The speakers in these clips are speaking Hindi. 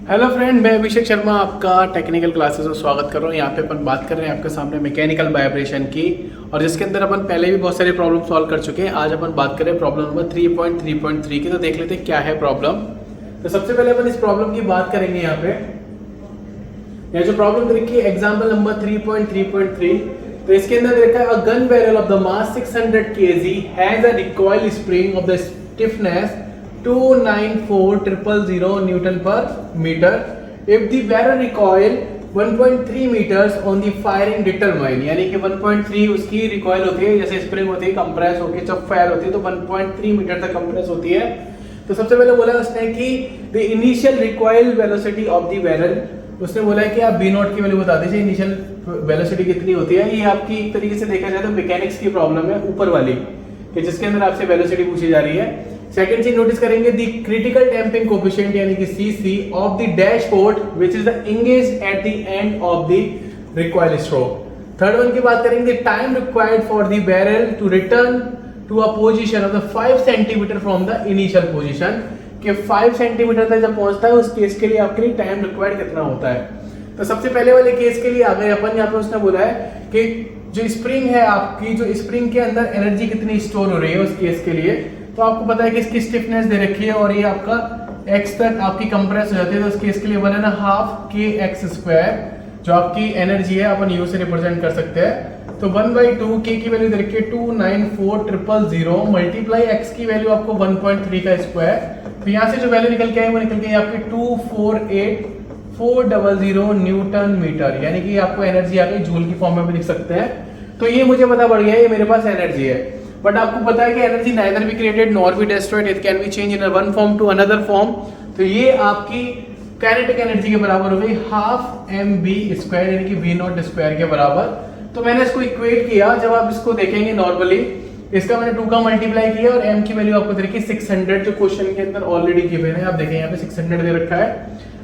हेलो फ्रेंड, मैं अभिषेक शर्मा आपका टेक्निकल क्लासेस में स्वागत कर रहा हूँ। यहाँ पे अपन बात कर रहे हैं आपके सामने मैकेनिकल वाइब्रेशन की, और जिसके अंदर अपन पहले भी बहुत सारे प्रॉब्लम सॉल्व कर चुके हैं। आज अपन बात करें प्रॉब्लम नंबर 3.3.3 की। तो देख लेते हैं क्या है प्रॉब्लम। तो सबसे पहले अपन इस प्रॉब्लम की बात करेंगे। यहाँ पे यह जो प्रॉब्लम देखिए एग्जाम्पल नंबर 3.3.3, तो इसके अंदर देखा है a gun barrel of the mass 600 kg has a recoil spring of the stiffness 294,000 newton per metre. If the barrel recoil 1.3 metres on the firing determine, यानी कि 1.3 उसकी रिकॉइल होती है, जैसे स्प्रिंग होती है कंप्रेस होकर जब फायर होती है तो 1.3 मीटर तक कंप्रेस होती है। तो सबसे पहले बोला उसने कि the initial recoil velocity of the barrel, उसने बोला है कि आप B0 की वैल्यू बता दीजिए, इनिशियल वेलोसिटी कितनी होती है। ये आपकी एक तरीके से देखा जाए तो मैकेनिक्स की प्रॉब्लम है ऊपर वाली, कि जिसके अंदर आपसे वेलोसिटी पूछी जा रही है। सेकंड चीज नोटिस करेंगे द क्रिटिकल डैम्पिंग कोएफिशिएंट यानी कि CC of the dashboard which is the engage at the end of the recoil stroke. Third one की बात करेंगे the time required for the barrel to return to a position of the 5 centimetre from the initial position, कि 5 सेंटीमीटर तक जब पहुंचता है उस केस के लिए आपके लिए टाइम रिक्वायर्ड कितना होता है। तो सबसे पहले वाले केस के लिए आ गए अपन। यहाँ पे उसने बोला है कि जो स्प्रिंग है आपकी, जो स्प्रिंग के अंदर एनर्जी कितनी स्टोर हो रही है उस केस के लिए। तो आपको पता है कि इसकी स्टिफनेस दे रखी है और ये आपका x तक आपकी कंप्रेस हो जाती है। तो उस केस के लिए बना ना हाफ kx², जो आपकी एनर्जी है अपन u से रिप्रेजेंट कर सकते हैं। तो 1/2 k की वैल्यू दे रखी है 294,000 मल्टीप्लाई x की वैल्यू आपको 1.3 का स्क्वायर। तो यहाँ से जो वैल्यू निकल के आई वो निकल के आई आपकी 248,400 न्यूटन मीटर, यानी कि आपको एनर्जी आ गई जूल की फॉर्म में भी लिख सकते हैं। तो ये मुझे पता पड़ गया, ये मेरे पास एनर्जी है। बट आपको पता है कि energy neither be created nor be destroyed, it can be change in one form to another form. तो ये आपकी काइनेटिक एनर्जी के बराबर हो गई हाफ mv², यानी कि v0² के बराबर। तो मैंने इसको इक्वेट किया। जब आप इसको देखेंगे नॉर्मली, इसका मैंने 2 का मल्टीप्लाई किया और m की वैल्यू आपको दे रखी है 600, जो क्वेश्चन के अंदर ऑलरेडी गिवन है। आप देखें यहाँ पे 600 दे रखा है।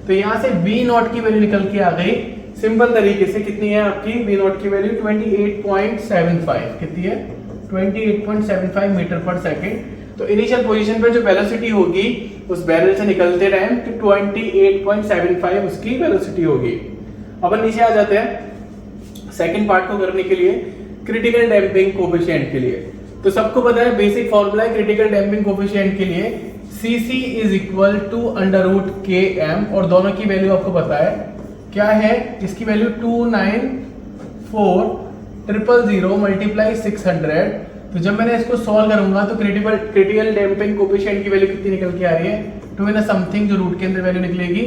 तो यहाँ से v0 की वैल्यू निकल के आ गई सिंपल तरीके से। कितनी है आपकी v0 की वैल्यू 28.75, कितनी है 28.75 मीटर पर सेकेंड। तो इनिशियल पोजीशन पे जो वेलोसिटी होगी उस बैरल से निकलते टाइम तो 28.75 उसकी वेलोसिटी होगी। अपन नीचे आ जाते हैं सेकंड पार्ट को करने के लिए, क्रिटिकल डैम्पिंग कोएफिशिएंट के लिए। तो सबको पता है बेसिक फॉर्मूला है क्रिटिकल डैम्पिंग कोएफिशिएंट के लिए CC is equal to √km, और दोनों की वैल्यू आपको पता है क्या है। इसकी वैल्यू 294,000 मल्टीप्लाई 600। तो जब मैंने इसको सॉल्व करूंगा तो क्रिटिकल डैम्पिंग कोएफिशिएंट की वैल्यू कितनी निकल के आ रही है, 2 इन समथिंग, जो रूट के अंदर वैल्यू निकलेगी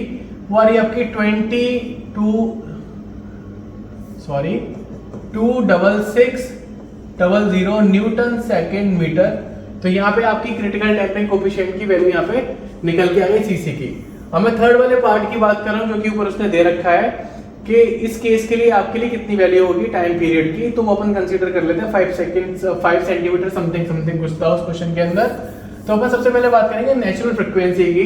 वो आ रही है आपकी 266,000 न्यूटन सेकेंड मीटर। तो यहाँ पे आपकी क्रिटिकल डैम्पिंग कोएफिशिएंट की वैल्यू यहाँ पे निकल के आ गई CC की। अब मैं थर्ड वाले पार्ट की बात कर रहा हूँ, जो कि ऊपर उसने दे रखा है कि इस केस के लिए आपके लिए कितनी वैल्यू होगी टाइम पीरियड की। तो वो अपन कंसीडर कर लेते हैं 5 सेंटीमीटर समथिंग कुछ था उस क्वेश्चन के अंदर। तो अपन सबसे पहले बात करेंगे नेचुरल फ्रीक्वेंसी की।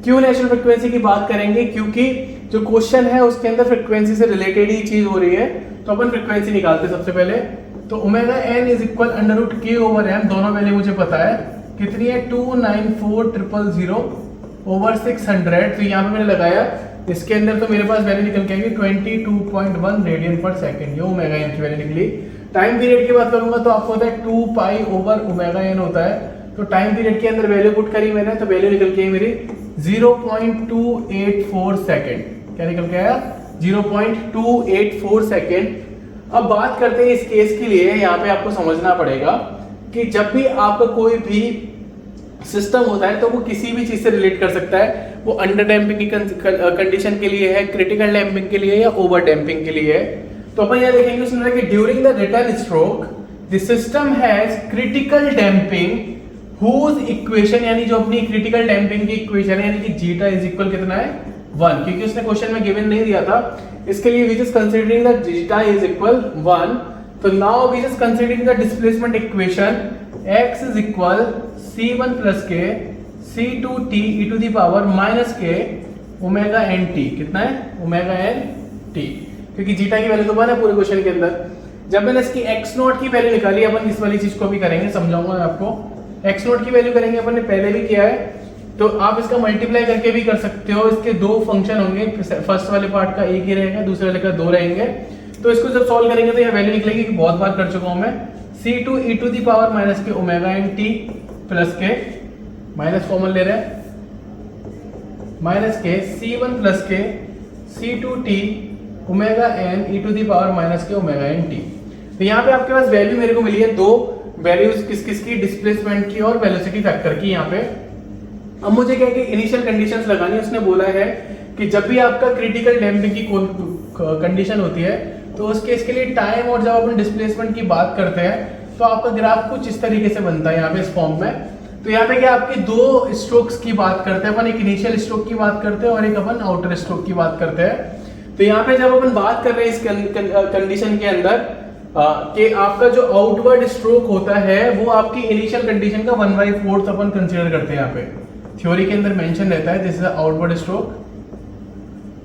क्यों नेचुरल फ्रीक्वेंसी की बात करेंगे, क्योंकि जो क्वेश्चन है उसके अंदर फ्रीक्वेंसी से रिलेटेड ही चीज हो रही है। तो अपन फ्रीक्वेंसी निकालते हैं सबसे पहले। तो ω/n इज इक्वल √k/m, दोनों वैल्यू मुझे पता है कितनी है 294,000/600। तो यहाँ पे मैंने लगाया, इसके अंदर तो मेरे पास वैल्यू निकल के आएगी 22.1 रेडियन पर सेकंड, ये ω/n की वैल्यू निकली। टाइम पीरियड की बात करूंगा तो आपको पता है 2π/ω/n होता है। तो टाइम पीरियड के अंदर वैल्यू पुट करी मैंने, तो वैल्यू निकल के आई मेरी 0.284 सेकंड। क्या निकल के आया 0.284 सेकंड। अब बात करते हैं इस केस के लिए। यहाँ पे आपको समझना पड़ेगा कि जब भी आपका कोई भी सिस्टम होता है तो वो किसी भी चीज से रिलेट कर सकता है। वो अंडर डैम्पिंग की कंडीशन के लिए है, क्रिटिकल डैम्पिंग के लिए, या ओवर डैम्पिंग के लिए है। तो अपन यहाँ देखेंगे उसने कि during the return stroke the system has critical damping whose equation, यानी जो अपनी क्रिटिकल डैम्पिंग की इक्वेशन है, यानी कि जीटा इज इक्वल कितना है 1, क्योंकि उसने क्वेश्चन में गिवन नहीं दिया था। इसके लिए we just considering that zeta is equal 1। तो now we just considering the displacement equation x is equal c1 plus k c2t e to the power minus k ω/nt। कितना है ω/nt, क्योंकि जीटा की वैल्यू तो 1 है पूरे क्वेश्चन के अंदर। जब मैंने इसकी x0 की वैल्यू निकाली, अपन इस वाली चीज को भी करेंगे, समझाऊंगा मैं आपको। x0 की वैल्यू करेंगे अपन ने पहले भी किया है तो आप इसका मल्टीप्लाई करके भी कर सकते हो। इसके दो फंक्शन होंगे, फर्स्ट वाले पार्ट का एक ही रहेगा, दूसरे वाले का दो रहेंगे। तो इसको जब सॉल्व करेंगे तो यह वैल्यू निकलेगी कि बहुत बार कर चुका हूं मैं, c2 e to the power minus K omega N T plus K, minus common ले रहे हैं, minus K c1 plus K c2 t omega N e to the power minus K omega N T. तो यहाँ पे आपके पास वैल्यू मेरे को मिली है, दो वैल्यूज किस किस की, डिस्प्लेसमेंट की और वेलोसिटी फैक्टर की। यहाँ पे अब मुझे क्या है कि इनिशियल कंडीशंस लगानी है। उसने बोला है कि जब भी आपका क्रिटिकल डैम्पिंग की कंडीशन होती है तो उस केस के लिए टाइम, और जब अपन डिस्प्लेसमेंट की बात करते हैं तो आपका ग्राफ कुछ इस तरीके से बनता है यहाँ पे इस फॉर्म में। तो यहाँ पे क्या आपकी दो स्ट्रोक्स की बात करते हैं अपन, एक इनिशियल स्ट्रोक की बात करते हैं और एक अपन आउटर स्ट्रोक की बात करते हैं। तो यहाँ पे जब अपन बात कर रहे हैं इस कंडीशन के अंदर कि आपका जो आउटवर्ड स्ट्रोक होता है वो आपकी इनिशियल कंडीशन का 1/4 अपन कंसीडर करते हैं। यहाँ पे थ्योरी के अंदर मेंशन रहता है दिस इज आउटवर्ड स्ट्रोक।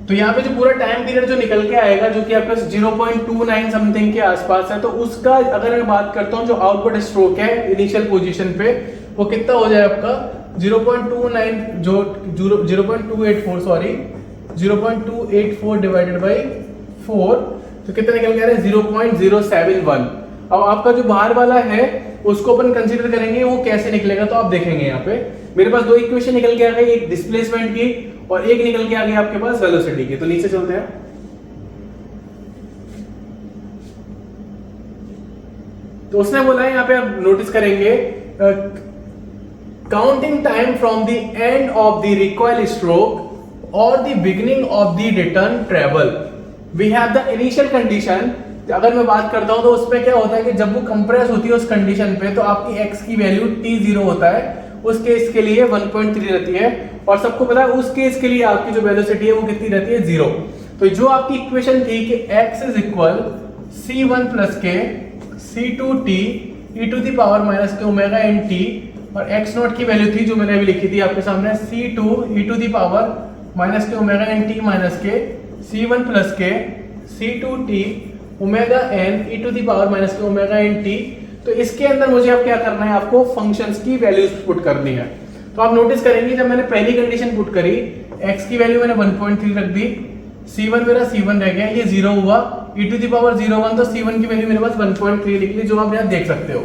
तो यहाँ पे जो पूरा टाइम पीरियड जो निकल के आएगा जो कि आपके 0.29 समथिंग के आसपास है, तो उसका अगर मैं बात करता हूँ जो आउटवर्ड स्ट्रोक है इनिशियल पोजीशन पे वो कितना हो जाए आपका 0.29 जो 0.284 सॉरी 0.284 डिवाइडेड बाई 4, तो कितना निकल के आ रहा है 0.071। अब आपका जो बाहर वाला है उसको अपन कंसीडर करेंगे, वो कैसे निकलेगा तो आप देखेंगे यहाँ पे मेरे पास दो इक्वेशन निकल के आ गई, एक डिस्प्लेसमेंट की और एक निकल के आ गई आपके पास वेलोसिटी की। तो नीचे चलते हैं। तो उसने बोला है यहाँ पे आप नोटिस करेंगे counting time from the end of the recoil stroke और the beginning of the return travel we have the initial condition. अगर मैं बात करता हूं तो उसमें क्या होता है कि जब वो कंप्रेस होती है उस कंडीशन पे तो आपकी x की वैल्यू t0 होता है, उस केस के लिए 1.3 रहती है और सबको पता है उस केस के लिए आपकी जो वेलोसिटी है वो कितनी रहती है 0। तो जो आपकी इक्वेशन थी कि x is equal c1 plus K c2t e to the power minus K omega N T और x नॉट की वैल्यू थी जो मैंने अभी लिखी थी आपके सामने c2 e to the power minus K omega N T minus K c1 plus K c2t omega N e to the power minus K omega N T. तो इसके अंदर मुझे अब क्या करना है, आपको फंक्शंस की वैल्यूज पुट करनी है। तो आप नोटिस करेंगे जब मैंने पहली कंडीशन पुट करी x की वैल्यू मैंने 1.3 रख दी, c1 मेरा c1 रह गया, ये 0 हुआ, e टू दी पावर 0.1 तो c1 की वैल्यू मेरे पास 1.3 निकली जो आप यहाँ देख सकते हो।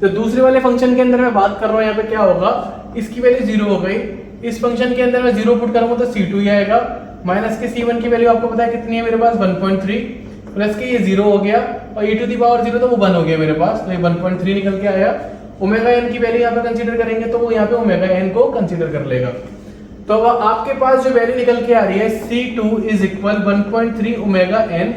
तो दूसरे वाले फंक्शन के अंदर मैं बात कर रहा हूँ यहाँ पे क्या होगा, इसकी वैल्यू 0 हो गई, इस फंक्शन के अंदर मैं 0 पुट करूंगा तो c2 ही आएगा, माइनस के c1 की वैल्यू आपको पता है कितनी है मेरे पास 1.3 प्लस के ये 0 हो गया और e टू दी पावर 0 तो वो 1 हो गया मेरे पास, तो ये 1.3 निकल के आया। ओमेगा एन की वैल्यू यहाँ पे कंसीडर करेंगे तो वो यहाँ पे ओमेगा एन को कंसीडर कर लेगा। तो अब आपके पास जो वैल्यू निकल के आ रही है c2 is equal 1.3 omega N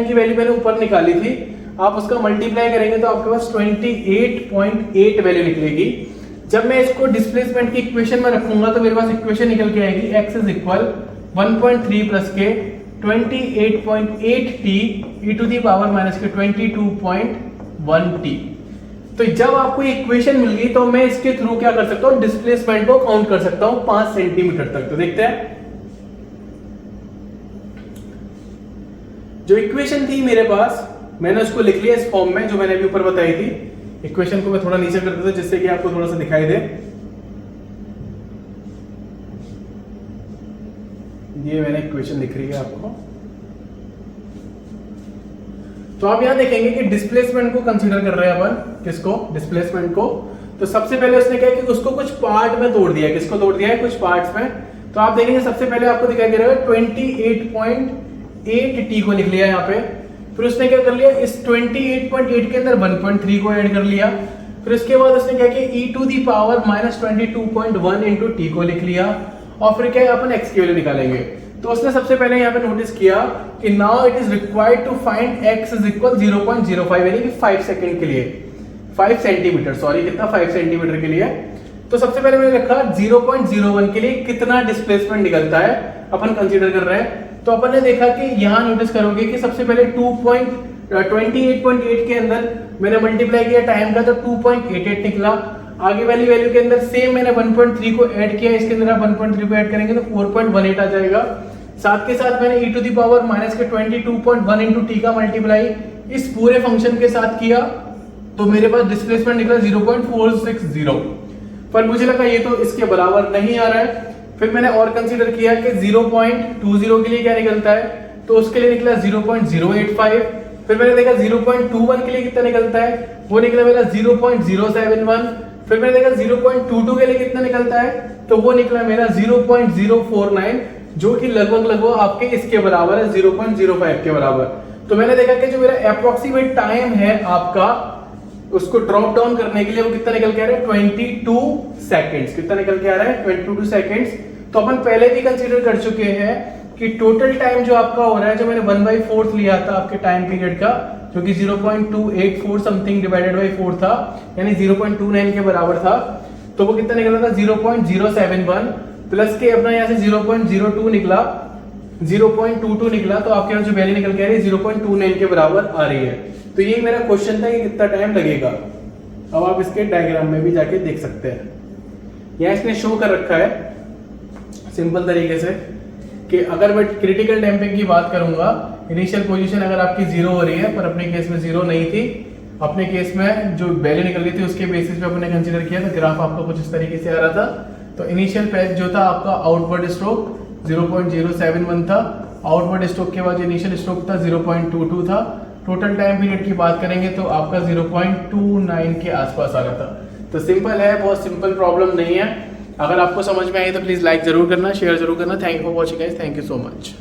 की वैल्यू मैंने ऊपर निकाली थी, आप उसका मल्टीप्लाई करेंगे तो आपके पास 28.8 वैल्यू निकलेगी। जब मैं इसको डिस्प्लेसमेंट की इक्वेशन में रखूंगा तो मेरे पास इक्वेशन निकल के आएगी x इज इक्वल 1.3 प्लस के 28.8 t e to the power minus K 22.1 t। तो जब आपको ये इक्वेशन मिल गई तो मैं इसके थ्रू क्या कर सकता हूं, डिस्प्लेसमेंट को काउंट कर सकता हूं 5 सेंटीमीटर तक। तो देखते हैं जो इक्वेशन थी मेरे पास मैंने उसको लिख लिया इस फॉर्म में जो मैंने अभी ऊपर बताई थी। इक्वेशन को मैं थोड़ा नीचे कर देता हूं जिससे कि आपको थोड़ा सा दिखाई दे। ये मैंने इक्वेशन लिख रही है आपको। तो आप यहां देखेंगे कि डिस्प्लेसमेंट को कंसीडर कर रहे हैं अपन, किसको, डिस्प्लेसमेंट को। तो सबसे पहले उसने क्या कि उसको कुछ पार्ट में तोड़ दिया है, किसको तोड़ दिया है, कुछ पार्ट्स में। तो आप देखेंगे सबसे पहले आपको दिखाई दे रहा है 28.8 t को लिख लिया यहाँ पे। फिर उसने क्या कर लिया, इस 28.8 के अंदर 1.3 को ऐड कर लिया। फिर उसके बाद उसने क्या किया, e to the power minus 22.1 into T को लिख लिया और फिर क्या अपन x की वैल्यू निकालेंगे। तो उसने सबसे पहले यहाँ पे नोटिस किया कि now it is required to find x is equal 0.05 यानी कि 5 सेकंड के लिए 5 सेंटीमीटर, सॉरी कितना 5 सेंटीमीटर के लिए। तो सबसे पहले मैंने रखा 0.01 के लिए कितना डिस्प्लेसमेंट निकलता है अपन कंसीडर कर रहे हैं। तो अपन ने देखा कि यहाँ नोटिस करोगे कि सबसे पहले 28.8 के अंदर मैंने मल्टीप्लाई किया टाइम का तो 2.88 निकला। आगे वाली वैल्यू के अंदर सेम मैंने 1.3 को ऐड किया, इसके अंदर आप 1.3 को ऐड करेंगे तो 4.18 आ जाएगा। साथ के साथ मैंने e to the power minus K 22.1 into T का मल्टीप्लाई इस पूरे फंक्शन के साथ किया तो मेरे पास डिस्प्लेसमेंट निकला 0.460। पर मुझे लगा ये तो इसके बराबर नहीं आ रहा है। फिर मैंने और कंसीडर किया कि 0.20 के लिए क्या निकलता है, तो उसके लिए निकला 0.085। फिर मैंने देखा 0.21 के लिए कितना निकलता है, वो निकला मेरा 0.071। फिर मैंने देखा 0.22 के लिए कितना निकलता है, तो वो निकला मेरा 0.049, जो कि लगभग आपके इसके बराबर है, 0.05 के बराबर। तो मैंने देखा कि जो मेरा अप्रोक्सीमेट टाइम है आपका उसको ड्रॉप डाउन करने के लिए वो कितना निकल के आ रहा है, 22 सेकेंड्स। कितना निकल के आ रहा है, 22 सेकेंड्स। तो अपन पहले भी कंसीडर कर चुके हैं कि टोटल टाइम जो आपका हो रहा है, जो मैंने 1/4 लिया था आपके टाइम पीरियड का, जो कि 0.284 समथिंग डिवाइडेड बाय 4 था, यानी 0.29 के बराबर था। तो वो कितना निकला था, 0.071 प्लस के अपना यहाँ से 0.02 निकला, 0.22 निकला। तो आपके यहाँ जो वैल्यू निकल के आ रही है 0.29 के बराबर आ रही है। तो ये मेरा क्वेश्चन था कि कितना टाइम लगेगा। अब आप इसके डायग्राम में भी जाके देख सकते हैं, यहाँ इसने शो कर रखा है सिंपल तरीके से कि अगर मैं क्रिटिकल डैम्पिंग की बात करूंगा, इनिशियल पोजीशन अगर आपकी 0 हो रही है, पर अपने केस में 0 नहीं थी, अपने केस में जो वैल्यू निकल गई थी उसके बेसिस पे अपने कंसीडर किया था। ग्राफ आपका कुछ इस तरीके से आ रहा था। तो इनिशियल पेज जो था आपका आउटवर्ड स्ट्रोक 0.071 था, आउटवर्ड स्ट्रोक के बाद जो इनिशियल स्ट्रोक था 0.22 था। टोटल टाइम पीरियड की बात करेंगे तो आपका 0.29 के आसपास आ रहा था। तो सिंपल है, बहुत सिंपल प्रॉब्लम नहीं है। अगर आपको समझ में आई तो प्लीज़ लाइक जरूर करना, शेयर जरूर करना। Thank you for watching guys, thank you so much.